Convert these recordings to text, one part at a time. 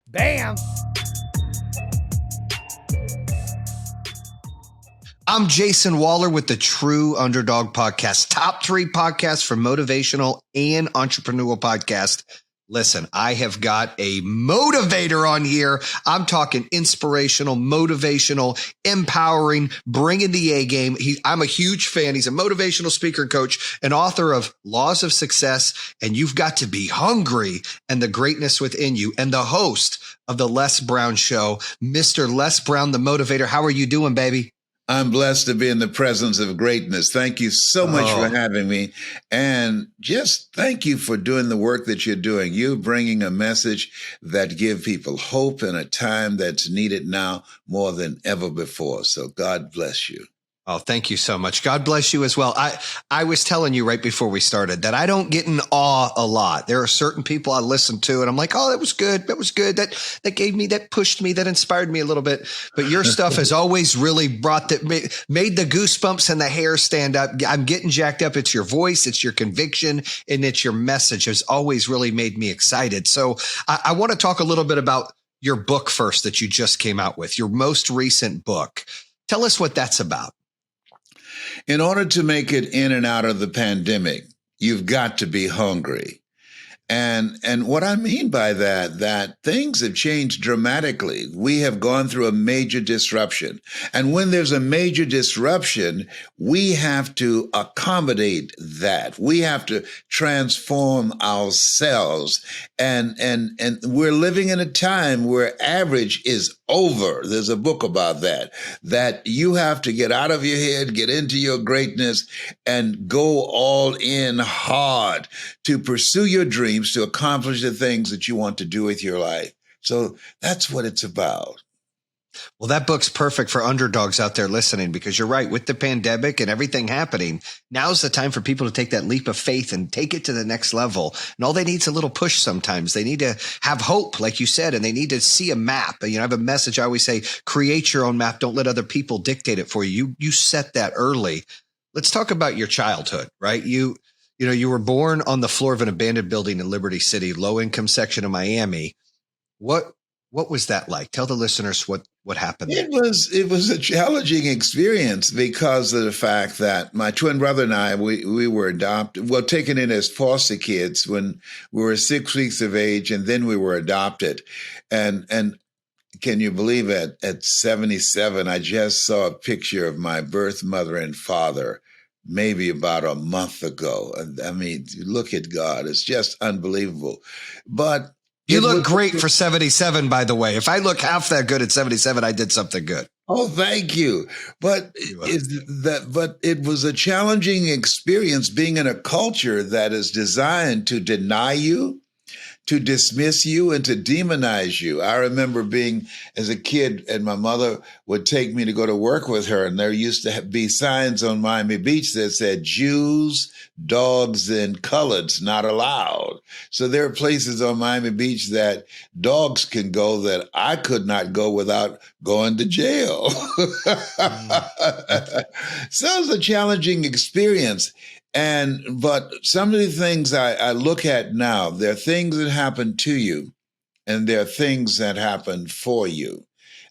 Bam! I'm Jayson Waller with the True Underdog Podcast, top 3 podcasts for motivational and entrepreneurial podcast. Listen, I have got a motivator on here. I'm talking inspirational, motivational, empowering, bringing the A game. I'm a huge fan. He's a motivational speaker and coach, and author of Laws of Success, and You've Got to Be Hungry and the Greatness Within You, and the host of the Les Brown Show, Mr. Les Brown, the motivator. How are you doing, baby? I'm blessed to be in the presence of greatness. Thank you so much for having me. And just thank you for doing the work that you're doing. You're bringing a message that gives people hope in a time that's needed now more than ever before. So God bless you. Oh, thank you so much. God bless you as well. I was telling you right before we started that I don't get in awe a lot. There are certain people I listen to and I'm like, oh, that was good. That was good. That gave me, that pushed me, that inspired me a little bit. But your stuff has always really made the goosebumps and the hair stand up. I'm getting jacked up. It's your voice, it's your conviction, and it's your message has always really made me excited. So I want to talk a little bit about your book first that you just came out with, your most recent book. Tell us what that's about. In order to make it in and out of the pandemic, you've got to be hungry. And what I mean by that things have changed dramatically. We have gone through a major disruption. And when there's a major disruption, we have to accommodate that. We have to transform ourselves. And we're living in a time where average is over. There's a book about that you have to get out of your head, get into your greatness, and go all in hard to pursue your dreams, to accomplish the things that you want to do with your life. So that's what it's about. Well, that book's perfect for underdogs out there listening, because you're right. With the pandemic and everything happening, now's the time for people to take that leap of faith and take it to the next level. And all they need is a little push sometimes. They need to have hope, like you said, and they need to see a map. You know, I have a message I always say, create your own map. Don't let other people dictate it for you. You set that early. Let's talk about your childhood, right? You were born on the floor of an abandoned building in Liberty City, low income section of Miami. What was that like? Tell the listeners what happened there. It was a challenging experience because of the fact that my twin brother and I, we were taken in as foster kids when we were 6 weeks of age, and then we were adopted. And can you believe it? At 77, I just saw a picture of my birth mother and father maybe about a month ago. I mean, look at God. It's just unbelievable. But you look great for 77, by the way. If I look half that good at 77, I did something good. Oh, thank you. But it was a challenging experience being in a culture that is designed to deny you, to dismiss you, and to demonize you. I remember being as a kid, and my mother would take me to go to work with her, and there used to be signs on Miami Beach that said Jews, dogs, and coloreds not allowed. So there are places on Miami Beach that dogs can go that I could not go without going to jail. So it was a challenging experience. But some of the things I look at now, there are things that happen to you, and there are things that happen for you.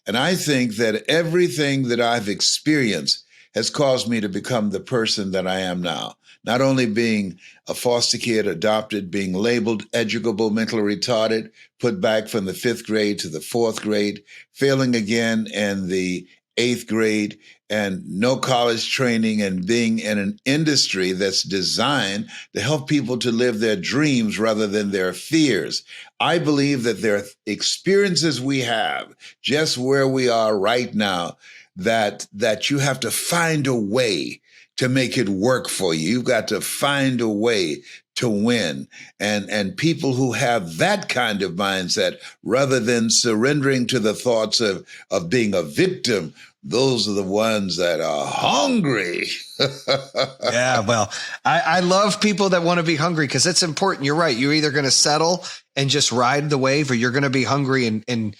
And I think that everything that I've experienced has caused me to become the person that I am now. Not only being a foster kid, adopted, being labeled educable, mentally retarded, put back from the 5th grade to the 4th grade, failing again in the 8th grade, and no college training, and being in an industry that's designed to help people to live their dreams rather than their fears. I believe that there are experiences we have just where we are right now that you have to find a way to make it work for you. You've got to find a way to win. And people who have that kind of mindset, rather than surrendering to the thoughts of being a victim, those are the ones that are hungry. Yeah, well, I love people that want to be hungry, because it's important. You're right. You're either going to settle and just ride the wave, or you're going to be hungry and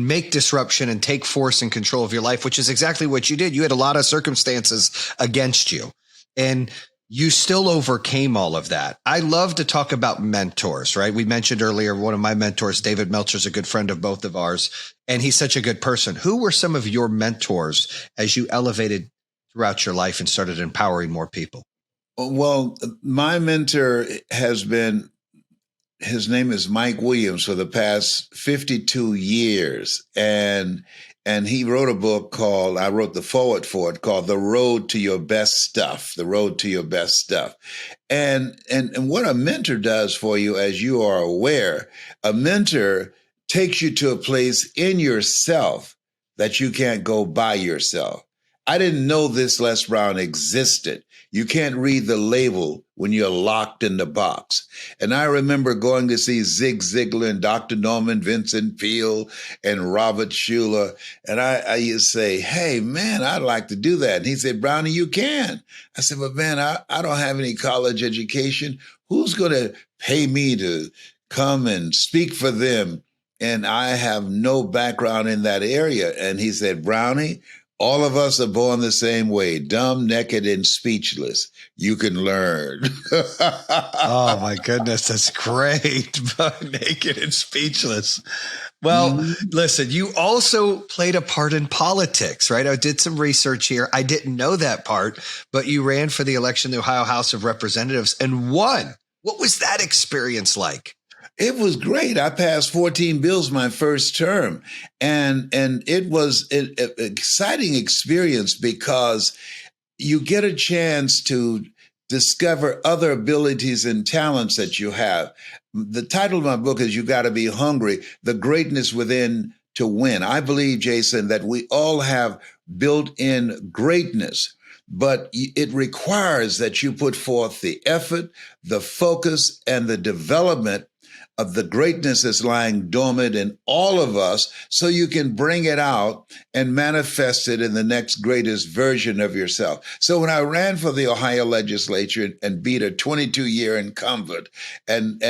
make disruption and take force and control of your life, which is exactly what you did. You had a lot of circumstances against you. And you still overcame all of that. I love to talk about mentors, right? We mentioned earlier, one of my mentors, David Meltzer's a good friend of both of ours, and he's such a good person. Who were some of your mentors as you elevated throughout your life and started empowering more people? Well, my mentor has been, his name is Mike Williams for the past 52 years. And he wrote a book called, I wrote the foreword for it, called The Road to Your Best Stuff, The Road to Your Best Stuff. And what a mentor does for you, as you are aware, a mentor takes you to a place in yourself that you can't go by yourself. I didn't know this Les Brown existed. You can't read the label when you're locked in the box. And I remember going to see Zig Ziglar and Dr. Norman Vincent Peale and Robert Schuller. And I used to say, hey, man, I'd like to do that. And he said, Brownie, you can. I said, but man, I don't have any college education. Who's going to pay me to come and speak for them? And I have no background in that area. And he said, Brownie, all of us are born the same way, dumb, naked, and speechless. You can learn. Oh my goodness, that's great. Naked and speechless. Well, listen, you also played a part in politics, right? I did some research here. I didn't know that part, but you ran for the election in the Ohio House of Representatives and won. What was that experience like? It was great. I passed 14 bills my first term, and it was an exciting experience because you get a chance to discover other abilities and talents that you have. The title of my book is You Got to Be Hungry, The Greatness Within to Win. I believe, Jayson, that we all have built-in greatness, but it requires that you put forth the effort, the focus, and the development of the greatness that's lying dormant in all of us so you can bring it out and manifest it in the next greatest version of yourself. So when I ran for the Ohio legislature and beat a 22-year incumbent, and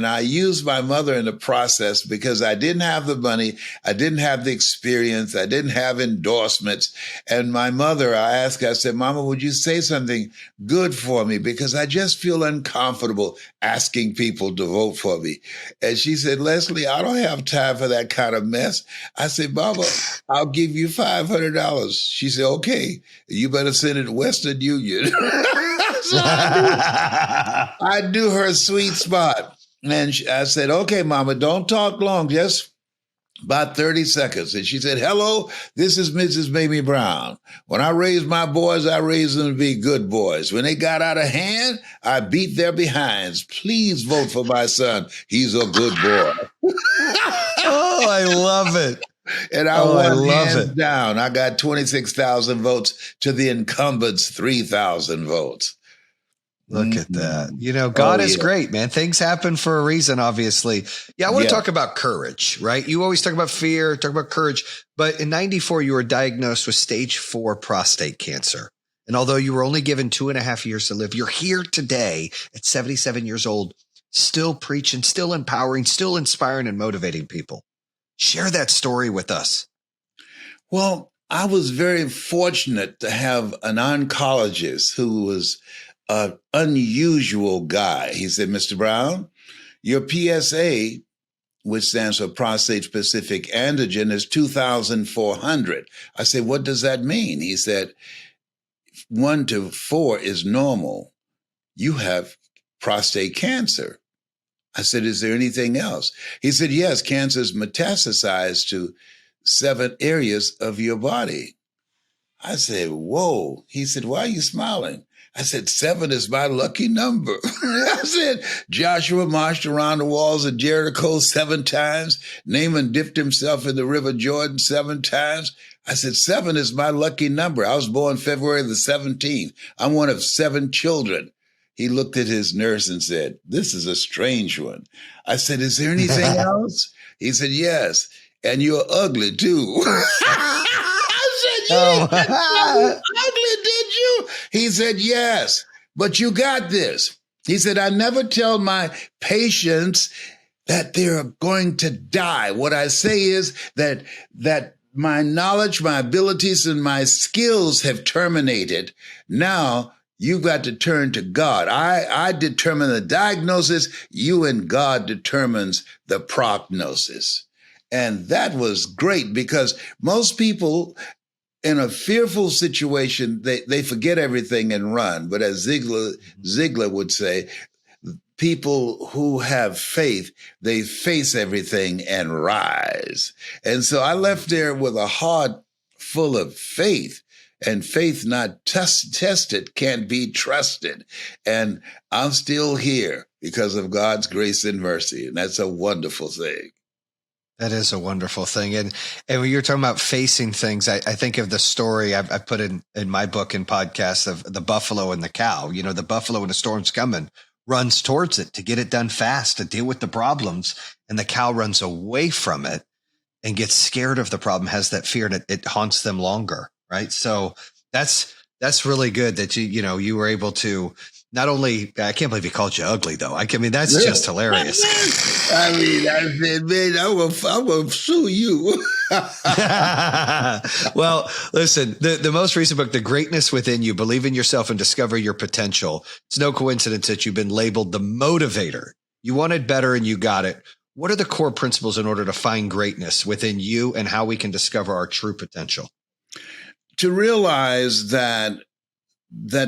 I used my mother in the process because I didn't have the money, I didn't have the experience, I didn't have endorsements. And my mother, I asked her, I said, Mama, would you say something good for me? Because I just feel uncomfortable asking people to vote for me. And she said, Leslie, I don't have time for that kind of mess. I said, Mama, I'll give you $500. She said, okay, you better send it to Western Union. So I do her sweet spot. And I said, okay, Mama, don't talk long, just about 30 seconds. And she said, hello, this is Mrs. Mamie Brown. When I raised my boys, I raised them to be good boys. When they got out of hand, I beat their behinds. Please vote for my son. He's a good boy. Oh, I love it. And I won hands down. I got 26,000 votes to the incumbent's 3,000 votes. Look at that. You know, God is great, man. Things happen for a reason, obviously. Yeah, I want to talk about courage, right? You always talk about fear, talk about courage. But in 94, you were diagnosed with stage 4 prostate cancer. And although you were only given 2.5 years to live, you're here today at 77 years old, still preaching, still empowering, still inspiring and motivating people. Share that story with us. Well, I was very fortunate to have an oncologist who was an unusual guy. He said, Mr. Brown, your PSA, which stands for prostate specific antigen, is 2,400. I said, what does that mean? He said, 1 to 4 is normal. You have prostate cancer. I said, is there anything else? He said, yes, cancer is metastasized to 7 areas of your body. I said, whoa. He said, why are you smiling? I said, 7 is my lucky number. I said, Joshua marched around the walls of Jericho 7 times. Naaman dipped himself in the river Jordan 7 times. I said, 7 is my lucky number. I was born February the 17th. I'm one of 7 children. He looked at his nurse and said, this is a strange one. I said, is there anything else? He said, yes. And you're ugly too. Oh. Ugly, did you? He said, yes, but you got this. He said, I never tell my patients that they're going to die. What I say is that my knowledge, my abilities, and my skills have terminated. Now You've got to turn to God. I determine the diagnosis. You and God determines the prognosis. And that was great because most people in a fearful situation, they forget everything and run. But as Ziegler would say, people who have faith, they face everything and rise. And so I left there with a heart full of faith, and faith not tested can't be trusted. And I'm still here because of God's grace and mercy. And that's a wonderful thing. That is a wonderful thing. And when you're talking about facing things, I think of the story I put in my book and podcast of the buffalo and the cow. You know, the buffalo, when a storm's coming, runs towards it to get it done fast, to deal with the problems. And the cow runs away from it and gets scared of the problem, has that fear, and it haunts them longer. Right. So that's really good that you were able to not only, I can't believe he called you ugly though. I mean, that's just hilarious. I mean, I said, man, I will sue you. Well, listen, the most recent book, The Greatness Within You, Believe in Yourself and Discover Your Potential. It's no coincidence that you've been labeled the motivator. You wanted better and you got it. What are the core principles in order to find greatness within you and how we can discover our true potential? To realize that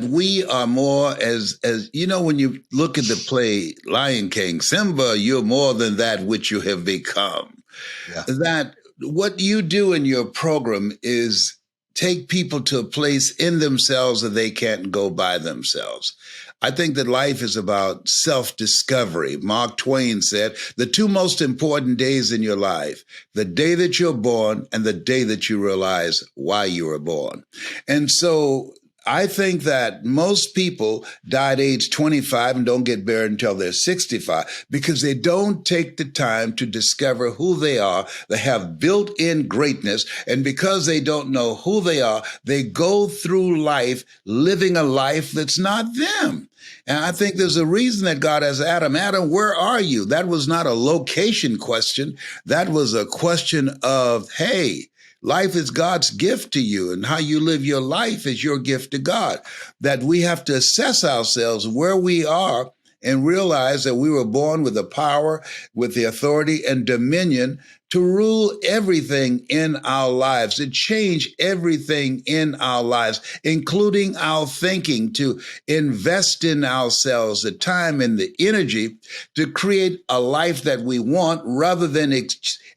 we are more as you know, when you look at the play Lion King, Simba, you're more than that which you have become. Yeah. That what you do in your program is take people to a place in themselves that they can't go by themselves. I think that life is about self-discovery. Mark Twain said, the two most important days in your life, the day that you're born and the day that you realize why you were born. And so I think that most people die at age 25 and don't get buried until they're 65 because they don't take the time to discover who they are. They have built-in greatness. And because they don't know who they are, they go through life living a life that's not them. And I think there's a reason that God has Adam, where are you? That was not a location question. That was a question of, hey, life is God's gift to you, and how you live your life is your gift to God. That we have to assess ourselves where we are and realize that we were born with the power, with the authority and dominion to rule everything in our lives, to change everything in our lives, including our thinking, to invest in ourselves, the time and the energy to create a life that we want rather than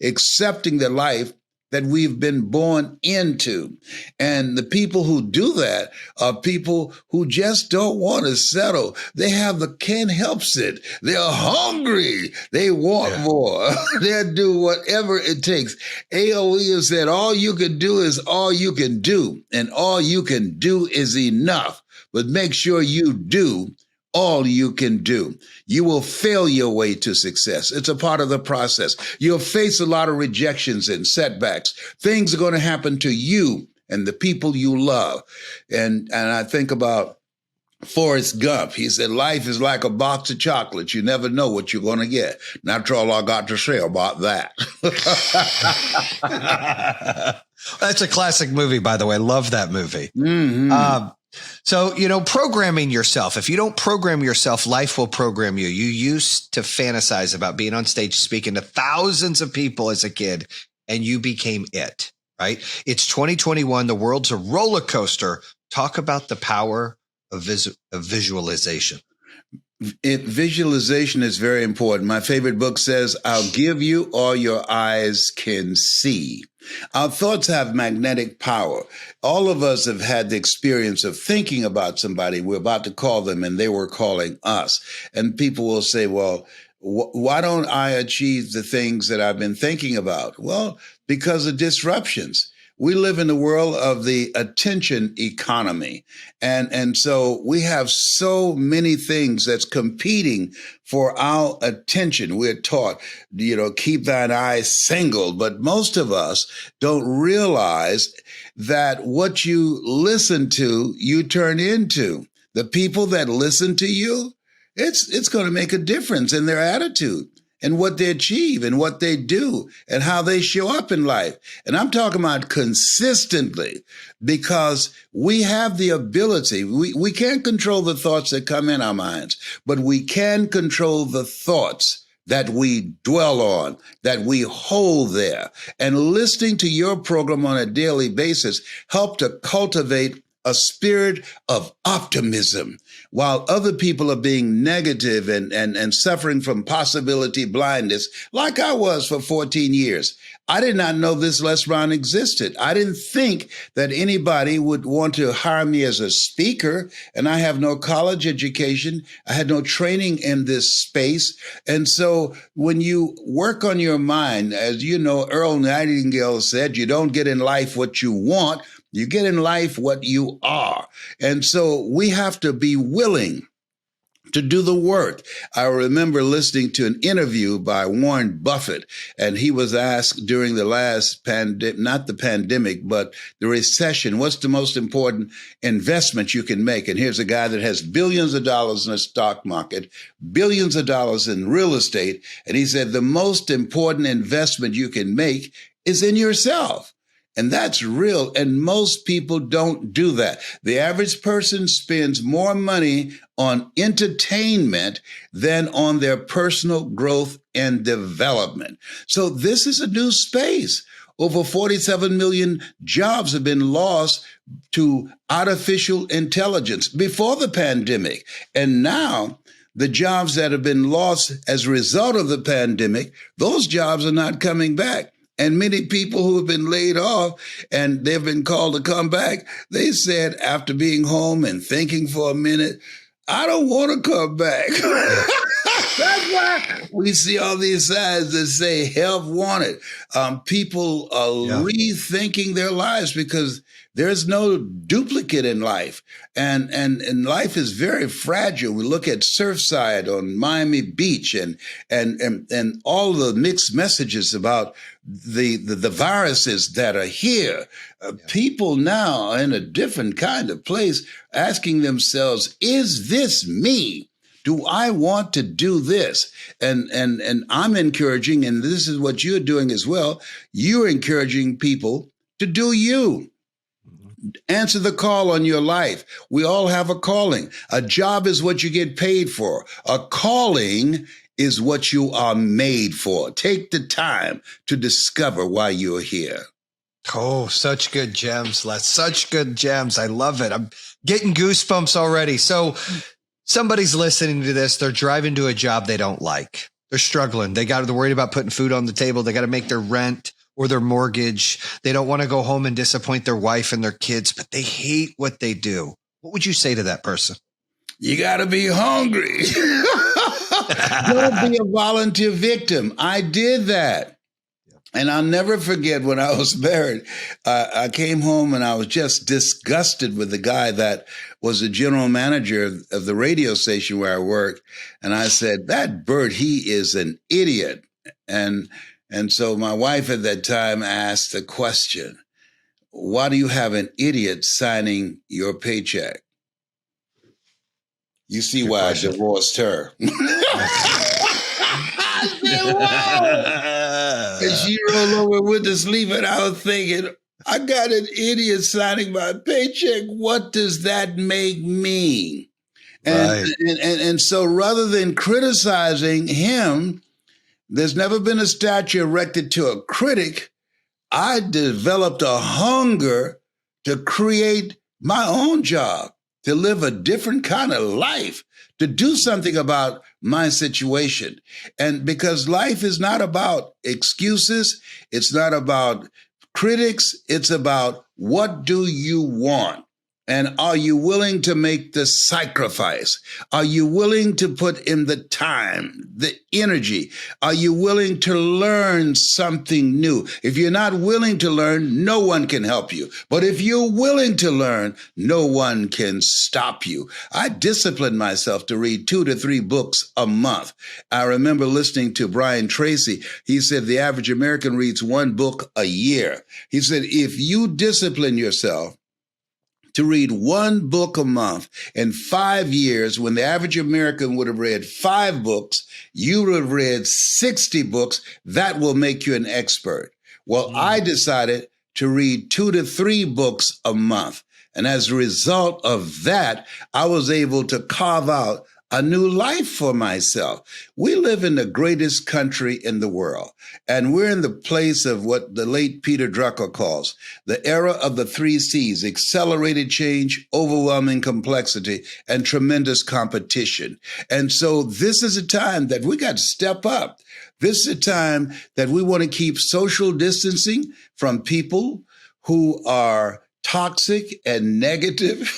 accepting the life that we've been born into. And the people who do that are people who just don't want to settle. They can't help it. They're hungry. They want more. They'll do whatever it takes. AOE has said, all you can do is all you can do. And all you can do is enough. But make sure you do all you can do. You will fail your way to success. It's a part of the process. You'll face a lot of rejections and setbacks. Things are going to happen to you and the people you love. And I think about Forrest Gump. He said, life is like a box of chocolates. You never know what you're going to get. And that's all I got to say about that. That's a classic movie, by the way. I love that movie. Mm-hmm. So, programming yourself. If you don't program yourself, life will program you. You used to fantasize about being on stage, speaking to thousands of people as a kid, and you became it, right? It's 2021. The world's a roller coaster. Talk about the power of visualization. Visualization is very important. My favorite book says, I'll give you all your eyes can see. Our thoughts have magnetic power. All of us have had the experience of thinking about somebody. We're about to call them and they were calling us. And people will say, well, why don't I achieve the things that I've been thinking about? Well, because of disruptions. We live in the world of the attention economy. And so we have so many things that's competing for our attention. We're taught, keep thine eyes single. But most of us don't realize that what you listen to, you turn into. The people that listen to you, it's going to make a difference in their attitude. and what they achieve and what they do and how they show up in life. And I'm talking about consistently, because we have the ability. We can't control the thoughts that come in our minds, but we can control the thoughts that we dwell on, that we hold there. And listening to your program on a daily basis help to cultivate a spirit of optimism while other people are being negative and suffering from possibility blindness, like I was for 14 years. I did not know this Les Brown existed. I didn't think that anybody would want to hire me as a speaker, and I have no college education. I had no training in this space. And so when you work on your mind, as you know, Earl Nightingale said, you don't get in life what you want, you get in life what you are. And so we have to be willing to do the work. I remember listening to an interview by Warren Buffett, and he was asked during the last not the pandemic, but the recession, what's the most important investment you can make? And here's a guy that has billions of dollars in the stock market, billions of dollars in real estate. And he said, the most important investment you can make is in yourself. And that's real. And most people don't do that. The average person spends more money on entertainment than on their personal growth and development. So this is a new space. Over 47 million jobs have been lost to artificial intelligence before the pandemic. And now the jobs that have been lost as a result of the pandemic, those jobs are not coming back. And many people who have been laid off and they've been called to come back, they said after being home and thinking for a minute, I don't want to come back. That's why we see all these signs that say help wanted. People are rethinking their lives because there's no duplicate in life. And life is very fragile. We look at Surfside on Miami Beach and all the mixed messages about the viruses that are here. People now are in a different kind of place asking themselves, is this me? Do I want to do this? And I'm encouraging, and this is what you're doing as well. You're encouraging people to do you. Answer the call on your life. We all have a calling. A job is what you get paid for. A calling is what you are made for. Take the time to discover why you're here. Oh, such good gems, Les. Such good gems. I love it. I'm getting goosebumps already. So somebody's listening to this. They're driving to a job they don't like. They're struggling. They're worried about putting food on the table. They got to make their rent or their mortgage. They don't want to go home and disappoint their wife and their kids, but they hate what they do. What would you say to that person? You got to be hungry. Don't be a volunteer victim. I did that. And I'll never forget when I was married, I came home and I was just disgusted with the guy that was the general manager of the radio station where I worked. And I said, that Bert, he is an idiot. And so my wife at that time asked the question, why do you have an idiot signing your paycheck? You see why I divorced her. I said, whoa. And she rolled over and went to sleep, and I was thinking, I got an idiot signing my paycheck. What does that make me? And so rather than criticizing him, there's never been a statue erected to a critic. I developed a hunger to create my own job, to live a different kind of life, to do something about my situation. And because life is not about excuses, it's not about critics, it's about what do you want? And are you willing to make the sacrifice? Are you willing to put in the time, the energy? Are you willing to learn something new? If you're not willing to learn, no one can help you. But if you're willing to learn, no one can stop you. I disciplined myself to read 2 to 3 books a month. I remember listening to Brian Tracy. He said the average American reads 1 book a year. He said, if you discipline yourself to read one book a month. In 5 years, when the average American would have read 5 books, you would have read 60 books. That will make you an expert. Well, I decided to read 2 to 3 books a month. And as a result of that, I was able to carve out a new life for myself. We live in the greatest country in the world, and we're in the place of what the late Peter Drucker calls the era of the 3 C's: accelerated change, overwhelming complexity, and tremendous competition. And so this is a time that we got to step up. This is a time that we want to keep social distancing from people who are toxic and negative.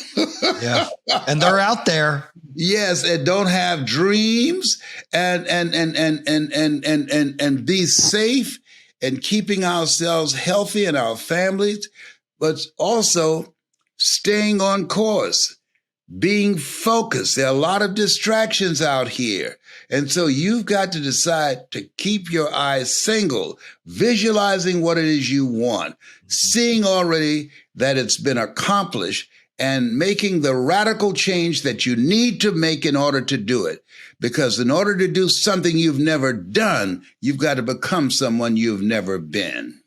Yeah. And they're out there. Yes, and don't have dreams and be safe and keeping ourselves healthy and our families, but also staying on course, being focused. There are a lot of distractions out here. And so you've got to decide to keep your eyes single, visualizing what it is you want, seeing already that it's been accomplished, and making the radical change that you need to make in order to do it. Because in order to do something you've never done, you've got to become someone you've never been.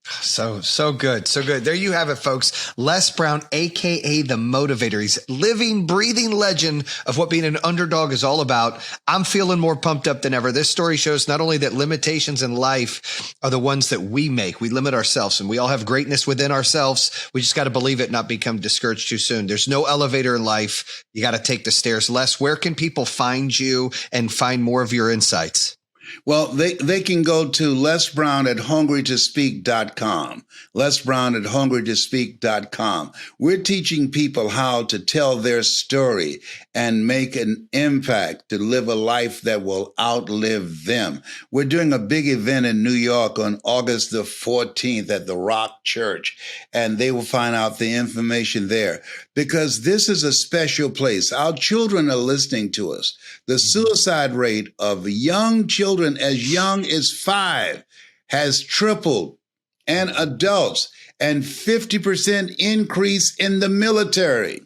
So good. So good. There you have it, folks. Les Brown, AKA the Motivator. He's living, breathing legend of what being an underdog is all about. I'm feeling more pumped up than ever. This story shows not only that limitations in life are the ones that we make. We limit ourselves, and we all have greatness within ourselves. We just got to believe it, not become discouraged too soon. There's no elevator in life. You got to take the stairs. Les, where can people find you and find more of your insights? Well, they can go to Les Brown at hungrytospeak.com. Les Brown at hungrytospeak.com. We're teaching people how to tell their story and make an impact to live a life that will outlive them. We're doing a big event in New York on August the 14th at the Rock Church, and they will find out the information there because this is a special place. Our children are listening to us. The suicide rate of young children as young as 5 has tripled, and adults, and 50% increase in the military.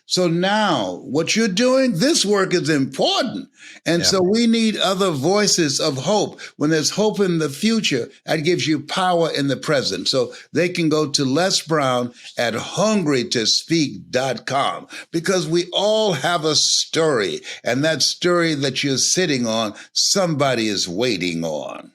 So now what you're doing, this work is important. And so we need other voices of hope. When there's hope in the future, that gives you power in the present. So they can go to Les Brown at hungrytospeak.com because we all have a story. And that story that you're sitting on, somebody is waiting on.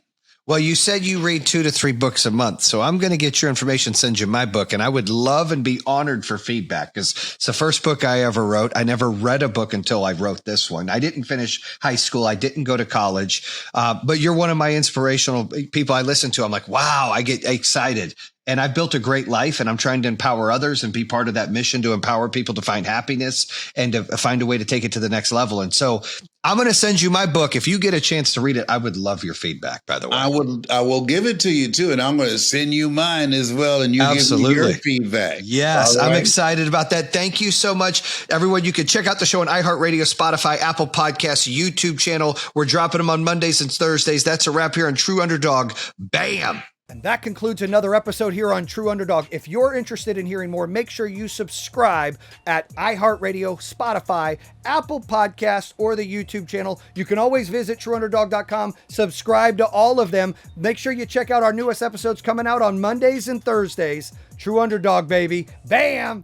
Well, you said you read 2 to 3 books a month. So I'm going to get your information, send you my book. And I would love and be honored for feedback because it's the first book I ever wrote. I never read a book until I wrote this one. I didn't finish high school. I didn't go to college. But you're one of my inspirational people I listen to. I'm like, wow, I get excited. And I've built a great life, and I'm trying to empower others and be part of that mission to empower people to find happiness and to find a way to take it to the next level. And so I'm going to send you my book. If you get a chance to read it, I would love your feedback, by the way. I will give it to you too. And I'm going to send you mine as well. And you give me your feedback. Yes. Right. I'm excited about that. Thank you so much, everyone. You can check out the show on iHeartRadio, Spotify, Apple Podcasts, YouTube channel. We're dropping them on Mondays and Thursdays. That's a wrap here on True Underdog. Bam. And that concludes another episode here on True Underdog. If you're interested in hearing more, make sure you subscribe at iHeartRadio, Spotify, Apple Podcasts, or the YouTube channel. You can always visit TrueUnderdog.com, subscribe to all of them. Make sure you check out our newest episodes coming out on Mondays and Thursdays. True Underdog, baby. Bam!